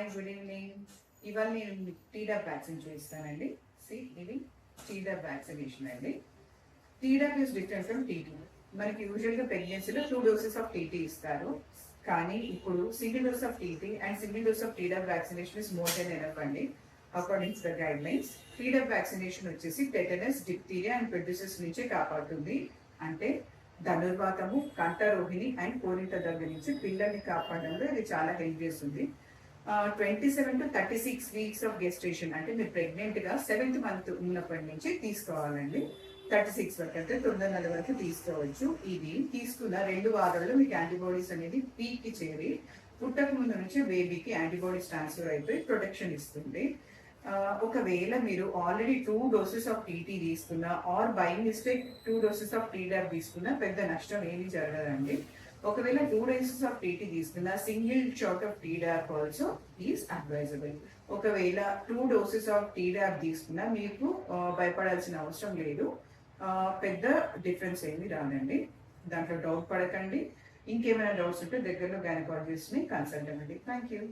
Hi, good evening. ఇవాళ నేను Tdap vaccine చూపిస్తానండి. ఇది టీడాప్ వ్యాక్సినేషన్ అండి. Tdap is different from TT. మనకి యూజువల్గా ప్రెగ్నెన్సీలో 2 doses ఆఫ్ టీటీ ఇస్తారు. కానీ ఇప్పుడు single dose of TT and single dose of Tdap vaccination is more than enough అండి. According to the guidelines, Tdap vaccination వచ్చేసి tetanus, diphtheria and pertussis నుంచి కాపాడుతుంది. అంటే ధనుర్వాతము, కంఠరోహిణి అండ్ కోరింత దగ్గర నుంచి పిల్లల్ని కాపాడడంలో ఇది చాలా హెల్ప్ చేస్తుంది. 27 to 36 వీక్స్ ఆఫ్ గెస్టేషన్, అంటే మీరు ప్రెగ్నెంట్ గా 7th మంత్ ఉన్నప్పటి నుంచి తీసుకోవాలండి. 36 వరకు అంటే 9 నెలల వరకు తీసుకోవచ్చు. ఇది తీసుకున్న 2 వారాల్లో మీకు యాంటీబాడీస్ అనేది పీక్ కి చేరి పుట్టక ముందు నుంచి బేబీకి యాంటీబాడీస్ ట్రాన్స్ఫర్ అయిపోయి ప్రొటెక్షన్ ఇస్తుంది. ఒకవేళ మీరు ఆల్రెడీ 2 doses ఆఫ్ టీటీ తీసుకున్నా or by mistake 2 doses of Tdap తీసుకున్నా పెద్ద నష్టం ఏమీ జరగదండి. ఒకవేళ 2 doses ఆఫ్ టీటీ తీసుకున్న single shot of Tdap also is advisable. ఒకవేళ 2 doses ఆఫ్ టీడాప్ తీసుకున్నా మీకు భయపడాల్సిన అవసరం లేదు. పెద్ద డిఫరెన్స్ ఏమీ రాదండి, దాంట్లో డౌట్ పడకండి. ఇంకేమైనా డౌట్స్ ఉంటే దగ్గరలో గైనకాలజిస్ట్ని కన్సల్ట్ అవ్వండి. Thank you.